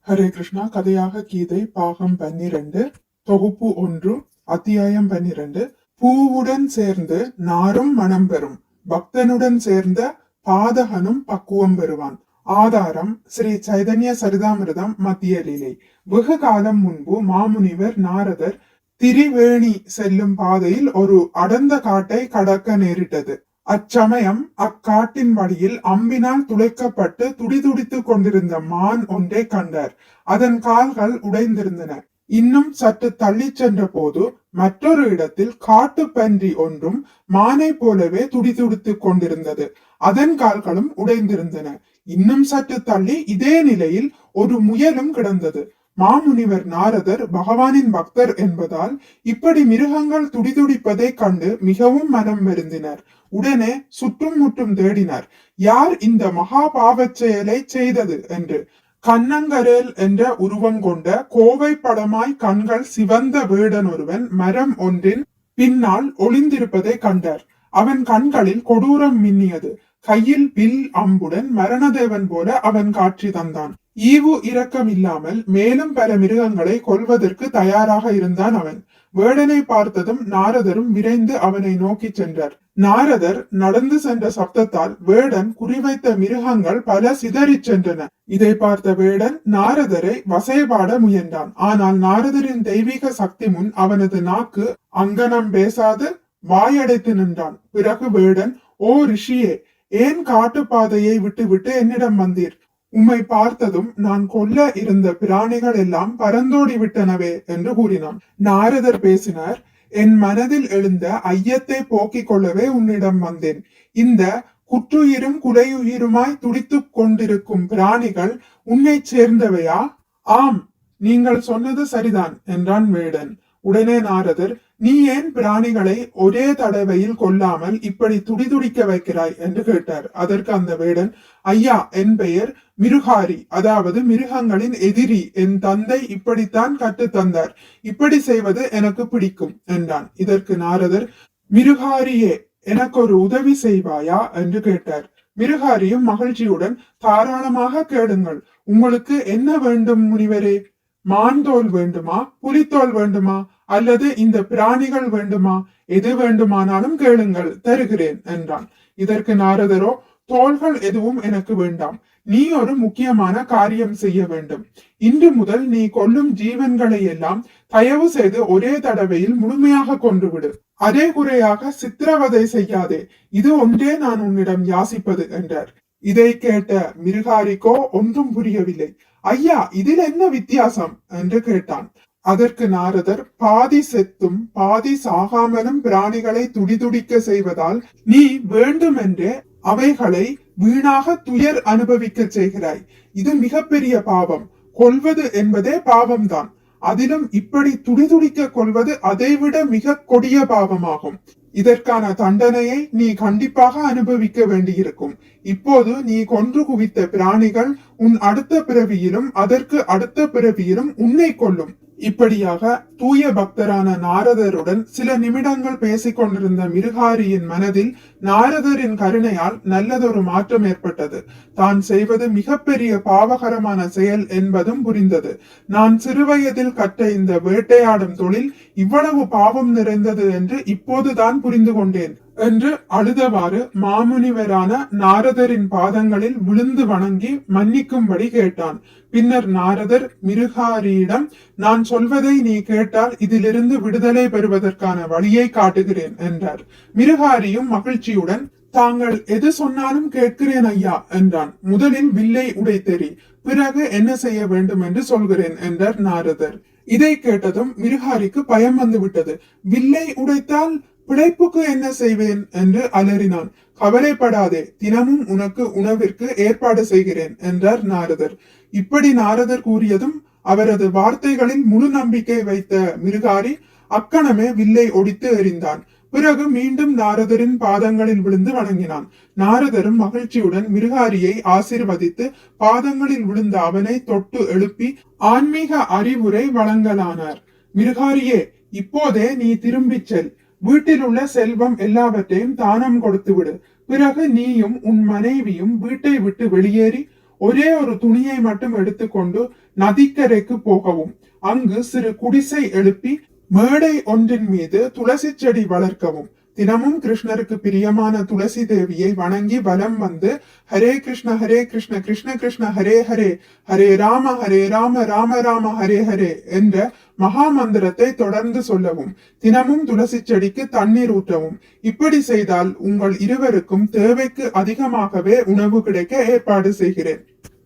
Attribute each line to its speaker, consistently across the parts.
Speaker 1: ஹரே கிருஷ்ணா. கதையாக கீதை பாகம் 12 தொகுப்பு 1 அத்தியாயம் 12. பூவுடன் சேர்ந்து நாரும் மனம் பெறும், பக்தனுடன் சேர்ந்த பாதகனும் பக்குவம் பெறுவான். ஆதாரம் ஸ்ரீ சைதன்ய சரிதாமிர்தம் மத்திய லீலை. வெகு காலம் முன்பு மாமுனிவர் நாரதர் திரிவேணி செல்லும் பாதையில் ஒரு அடர்ந்த காட்டை கடக்க நேரிட்டது. அச்சமயம் அக்காட்டின் வழியில் அம்பினால் துளைக்கப்பட்டு துடிதுடித்துக் கொண்டிருந்த மான் ஒன்றை கண்டார். அதன் கால்கள் உடைந்திருந்தன. இன்னும் சற்று தள்ளி சென்ற போது மற்றொரு இடத்தில் காட்டு பன்றி ஒன்றும் மானை போலவே துடிதுடித்துக் கொண்டிருந்தது. அதன் கால்களும் உடைந்திருந்தன. இன்னும் சற்று தள்ளி இதே நிலையில் ஒரு முயலும் கிடந்தது. மாமுனிவர் நாரதர் பகவானின் பக்தர் என்பதால் இப்படி மிருகங்கள் துடிதுடிப்பதை கண்டு மிகவும் மனம் வருந்தினர். உடனே சுற்றும் முற்றும் தேடினார், யார் இந்த மகா பாவச் செயலை செய்தது என்று. கண்ணங்கரேல் என்ற உருவம் கொண்ட கோவை படமாய் கண்கள் சிவந்த வேடன் ஒருவன் மரம் ஒன்றின் பின்னால் ஒளிந்திருப்பதை கண்டார். அவன் கண்களில் கொடூரம் மின்னியது. கையில் வில் அம்புடன் மரணதேவன் போல அவன் காட்சி தந்தான். ஈவு இரக்கம் இல்லாமல் மேலும் பல மிருகங்களை கொல்வதற்கு தயாராக இருந்தான் அவன். வேடனை பார்த்ததும் நாரதரும் விரைந்து அவனை நோக்கி சென்றார். நாரதர் நடந்து சென்ற சப்தத்தால் வேடன் குறிவைத்த மிருகங்கள் பல சிதறி சென்றன. இதை பார்த்த வேடன் நாரதரை வசைபாட முயன்றான். ஆனால் நாரதரின் தெய்வீக சக்தி முன் அவனது நாக்கு அங்கனம் பேசாது வாயடைத்து நின்றான். பிறகு வேடன், ஓ ரிஷியே, ஏன் காட்டுப்பாதையை விட்டு என்னிடம் வந்தீர்? உம்மை பார்த்ததும் நான் கொல்ல இருந்த பிராணிகள் எல்லாம் பறந்தோடி விட்டனவே என்று கூறினான். நாரதர் பேசினார், என் மனதில் எழுந்த ஐயத்தை போக்கிக் கொள்ளவே உன்னிடம் வந்தேன். இந்த குற்றுயிரும் குலையுயிருமாய் துடித்துக் கொண்டிருக்கும் பிராணிகள் உன்னை சேர்ந்தவையா? ஆம், நீங்கள் சொன்னது சரிதான் என்றான் வேடன். உடனே நாரதர், நீ ஏன் பிராணிகளை ஒரே தடவையில் கொல்லாமல் இப்படி துடிதுடிக்க வைக்கிறாய் என்று கேட்டார். அதற்கு அந்த வேடன், ஐயா, என் பெயர் மிருகாரி, அதாவது மிருகங்களின் எதிரி. என் தந்தை இப்படித்தான் கற்று தந்தார். இப்படி செய்வது எனக்கு பிடிக்கும் என்றான். இதற்கு நாரதர், மிருகாரியே, எனக்கு ஒரு உதவி செய்வாயா என்று கேட்டார். மிருகாரியும் மகிழ்ச்சியுடன், தாராளமாக கேளுங்கள், உங்களுக்கு என்ன வேண்டும் முனிவரே? மான்தோல் வேண்டுமா, புலித்தோல் வேண்டுமா, அல்லது இந்த பிராணிகள் வேண்டுமா? எது வேண்டுமானாலும் கேளுங்கள், தருகிறேன் என்றான். இதற்கு நாரதரோ, தோள்கள் எதுவும் எனக்கு வேண்டாம். நீ ஒரு முக்கியமான காரியம் செய்ய வேண்டும். இன்று முதல் நீ கொல்லும் ஜீவன்களை எல்லாம் தயவு செய்து ஒரே தடவையில் முழுமையாக கொன்றுவிடு. அதே குறையாக சித்திரவதை செய்யாதே. இது ஒன்றே நான் உன்னிடம் யாசிப்பது என்றார். இதை கேட்ட மிருகாரிக்கோ ஒன்றும் புரியவில்லை. ஐயா, இதில் என்ன வித்தியாசம் என்று கேட்டான். அதற்கு நாரதர், பாதி செத்தும் பாதி சாகாமலும் பிராணிகளை துடிதுடிக்க செய்வதால் நீ வேண்டுமென்றே அவைகளை வீணாக துயர் அனுபவிக்க செய்கிறாய். இது மிகப்பெரிய பாவம். கொல்வது என்பதே பாவம்தான். அதிலும் இப்படி துடிதுடிக்க கொள்வது அதைவிட மிக கொடிய பாவமாகும். இதற்கான தண்டனையை நீ கண்டிப்பாக அனுபவிக்க வேண்டியிருக்கும். இப்போது நீ கொன்று குவித்த பிராணிகள் உன் அடுத்த பிறவியிலும் அதற்கு அடுத்த பிறவியிலும் உன்னை கொல்லும். இப்படியாக தூய பக்தரான நாரதருடன் சில நிமிடங்கள் பேசிக் கொண்டிருந்த மிருகாரியின் மனதில் நாரதரின் கருணையால் நல்லதொரு மாற்றம் ஏற்பட்டது. தான் செய்வது மிகப்பெரிய பாவகரமான செயல் என்பதும் புரிந்தது. நான் சிறுவயதில் கற்ற இந்த வேட்டையாடும் தொழில் இவ்வளவு பாவம் நிறைந்தது என்று இப்போதுதான் புரிந்து கொண்டேன் என்று அழுதவாறு மாமுனிவரான நாரதரின் பாதங்களில் விழுந்து வணங்கி மன்னிக்கும்படி கேட்டான். பின்னர் நாரதர் மிருகாரியிடம், நான் சொல்வதை நீ கேட்டால் இதிலிருந்து விடுதலை பெறுவதற்கான வழியை காட்டுகிறேன் என்றார். மிருகாரியும் மகிழ்ச்சியுடன், தாங்கள் எது சொன்னாலும் கேட்கிறேன் ஐயா என்றான். முதலில் வில்லை உடைத்தெறி, பிறகு என்ன செய்ய வேண்டும் என்று சொல்கிறேன் என்றார் நாரதர். இதை கேட்டதும் மிருகாரிக்கு பயம் வந்து விட்டது. வில்லை உடைத்தால் பிழைப்புக்கு என்ன செய்வேன் என்று அலறினான். கவலைப்படாதே, தினமும் உனக்கு உணவிற்கு ஏற்பாடு செய்கிறேன் என்றார் நாரதர். இப்படி நாரதர் கூறியதும் அவரது வார்த்தைகளில் முழு நம்பிக்கை வைத்த மிருகாரி அக்கணமே வில்லை ஒடித்து எறிந்தான். பிறகு மீண்டும் நாரதரின் பாதங்களில் விழுந்து வணங்கினான். நாரதரும் மகிழ்ச்சியுடன் மிருகாரியை ஆசீர்வதித்து பாதங்களில் விழுந்த அவனை தொட்டு எழுப்பி ஆன்மீக அறிவுரை வழங்கலானார். மிருகாரியே, இப்போதே நீ திரும்பிச் செல். வீட்டில் உள்ள செல்வம் எல்லாவற்றையும் தானம் கொடுத்து விடு. பிறகு நீயும் உன் மனைவியும் வீட்டை விட்டு வெளியேறி ஒரே ஒரு துணியை மட்டும் எடுத்துக்கொண்டு நதிக்கரைக்கு போகவும் அங்கு சிறு குடிசை எழுப்பி மேடை ஒன்றின் மீது துளசி செடி வளர்க்கவும் தினமும் கிருஷ்ணருக்கு பிரியமான துளசி தேவியை வணங்கி வலம் வந்து ஹரே கிருஷ்ண கிருஷ்ண கிருஷ்ண ஹரே ஹரே ஹரே ராம ராம ராம ஹரே ஹரே என்ற மகா மந்திரத்தை தொடர்ந்து சொல்லவும் தினமும் துளசி செடிக்கு தண்ணீர் ஊற்றவும். இப்படி செய்தால் உங்கள் இருவருக்கும் தேவைக்கு அதிகமாகவே உணவு கிடைக்க ஏற்பாடு செய்கிறேன்.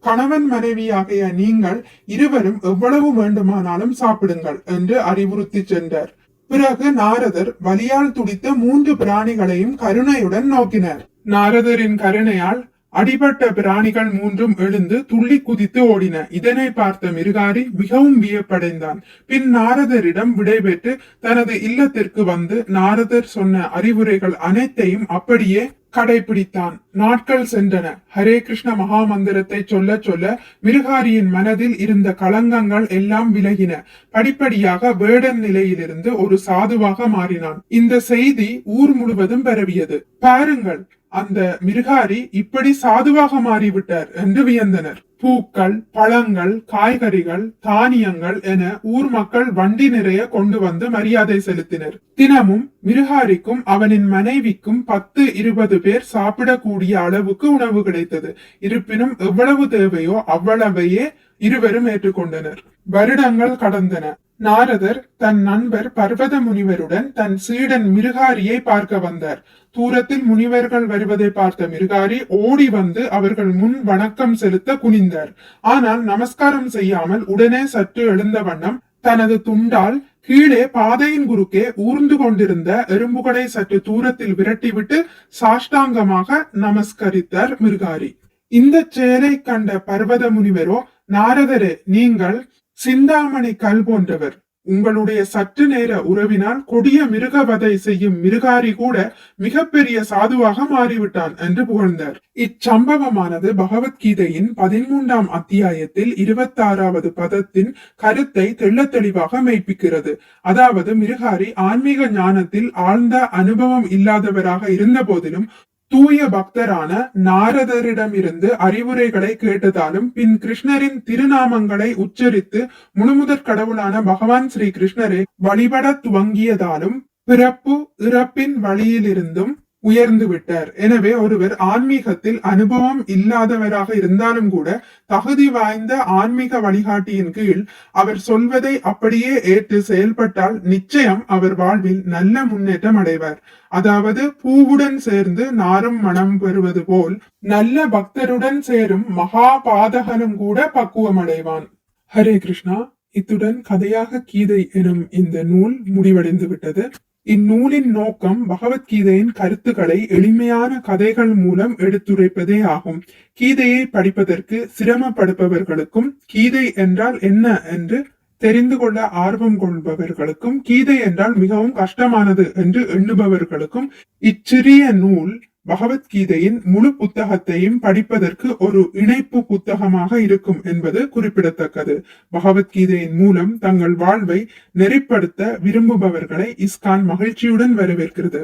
Speaker 1: கணவன் மனைவியாகிய நீங்கள் இருவரும் எவ்வளவு வேண்டுமானாலும் சாப்பிடுங்கள் என்று அறிவுறுத்தி சென்றார். பிறகு நாரதர் வலியால் துடித்த 3 பிராணிகளையும் கருணையுடன் நோக்கினார். நாரதரின் கருணையால் அடிபட்ட பிராணிகள் 3ம் எழுந்து துள்ளி குதித்து ஓடின. இதனை பார்த்த மிருகாரி மிகவும் வியப்படைந்தான். பின் நாரதரிடம் விடைபெற்று தனது இல்லத்திற்கு வந்து நாரதர் சொன்ன அறிவுரைகள் அனைத்தையும் அப்படியே கடைபிடித்தான். நாட்கள் சென்றன. ஹரே கிருஷ்ண மகா மந்திரத்தை சொல்ல சொல்ல மிருகாரியின் மனதில் இருந்த களங்கங்கள் எல்லாம் விலகின. படிப்படியாக வேடன் நிலையிலிருந்து ஒரு சாதுவாக மாறினான். இந்த செய்தி ஊர் முழுவதும் பரவியது. பாருங்கள், அந்த மிருகாரி இப்படி சாதுவாக மாறிவிட்டார் என்று வியந்தனர். பூக்கள், பழங்கள், காய்கறிகள், தானியங்கள் என ஊர் மக்கள் வண்டி நிறைய கொண்டு வந்து மரியாதை செலுத்தினர். தினமும் மிருகாரிக்கும் அவனின் மனைவிக்கும் 10-20 பேர் சாப்பிடக்கூடிய அளவுக்கு உணவு கிடைத்தது. இருப்பினும் எவ்வளவு தேவையோ அவ்வளவையே இருவரும் ஏற்றுக்கொண்டனர். வருடங்கள் கடந்தன. நாரதர் தன் நண்பர் பர்வத முனிவருடன் தன் சீடன் மிருகாரியை பார்க்க வந்தார். தூரத்தில் முனிவர்கள் வருவதை பார்த்த மிருகாரி ஓடி வந்து அவர்கள் முன் வணக்கம் செலுத்த குனிந்தார். ஆனால் நமஸ்காரம் செய்யாமல் உடனே சற்று எழுந்த வண்ணம் தனது துண்டால் கீழே பாதையின் குறுக்கே ஊர்ந்து கொண்டிருந்த எறும்புகளை சற்று தூரத்தில் விரட்டிவிட்டு சாஷ்டாங்கமாக நமஸ்கரித்தார் மிருகாரி. இந்த செயலை கண்ட பர்வத முனிவரோ, நாரதரே, நீங்கள் சிந்தாமணி கல் போன்றவர். உங்களுடைய சற்று நேர உறவினால் கொடிய மிருகவதை செய்யும் மிருகாரி கூட மிகப்பெரிய சாதுவாக மாறிவிட்டான் என்று புகழ்ந்தார். இச்சம்பவமானது பகவத்கீதையின் 13ஆம் அத்தியாயத்தில் 26வது பதத்தின் கருத்தை தெள்ள தெளிவாக மெய்ப்பிக்கிறது. அதாவது மிருகாரி ஆன்மீக ஞானத்தில் ஆழ்ந்த அனுபவம் இல்லாதவராக இருந்த போதிலும் தூய பக்தரான நாரதரிடமிருந்து அறிவுரைகளை கேட்டதாலும் பின் கிருஷ்ணரின் திருநாமங்களை உச்சரித்து முழுமுதற் கடவுளான பகவான் ஸ்ரீ கிருஷ்ணரை வழிபட துவங்கியதாலும் பிறப்பு இறப்பின் வழியிலிருந்தும் உயர்ந்து விட்டார். எனவே ஒருவர் ஆன்மீகத்தில் அனுபவம் இல்லாதவராக இருந்தாலும் கூட தகுதி வாய்ந்த ஆன்மீக வழிகாட்டியின் கீழ் அவர் சொல்வதை அப்படியே ஏற்று செயல்பட்டால் நிச்சயம் அவர் வாழ்வில் நல்ல முன்னேற்றம் அடைவார். அதாவது பூவுடன் சேர்ந்து நாரும் மனம் பெறுவது போல் நல்ல பக்தருடன் சேரும் மகா பாதகனும் கூட பக்குவம் அடைவான். ஹரே கிருஷ்ணா. இத்துடன் கதையாக கீதை எனும் இந்த நூல் முடிவடைந்து விட்டது. இந்நூலின் நோக்கம் பகவத்கீதையின் கருத்துக்களை எளிமையான கதைகள் மூலம் எடுத்துரைப்பதே ஆகும். கீதையை படிப்பதற்கு சிரமப்படுபவர்களுக்கும் கீதை என்றால் என்ன என்று தெரிந்து கொள்ள ஆர்வம் கொள்பவர்களுக்கும் கீதை என்றால் மிகவும் கஷ்டமானது என்று எண்ணுபவர்களுக்கும் இச்சிறிய நூல் பகவத்கீதையின் முழு புத்தகத்தையும் படிப்பதற்கு ஒரு இணைப்பு புத்தகமாக இருக்கும் என்பது குறிப்பிடத்தக்கது. பகவத்கீதையின் மூலம் தங்கள் வாழ்வை நெறிப்படுத்த விரும்புபவர்களை இஸ்கான் மகிழ்ச்சியுடன் வரவேற்கிறது.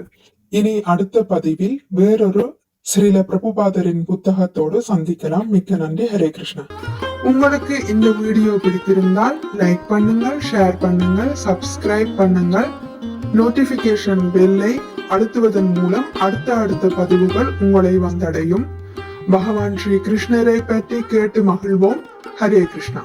Speaker 1: இனி அடுத்த பதிவில் வேறொரு ஸ்ரீல பிரபுபாதரின் புத்தகத்தோடு சந்திக்கலாம். மிக்க நன்றி. ஹரே கிருஷ்ணா. உங்களுக்கு இந்த வீடியோ பிடித்திருந்தால் லைக் பண்ணுங்கள், ஷேர் பண்ணுங்கள், சப்ஸ்கிரைப் பண்ணுங்கள். நோட்டிபிகேஷன் பெல்லை அழுத்துவதன் மூலம் அடுத்த பதிவுகள் உங்களை வந்தடையும். பகவான் ஸ்ரீ கிருஷ்ணரை பற்றி கேட்டு மகிழ்வோம். ஹரே கிருஷ்ணா.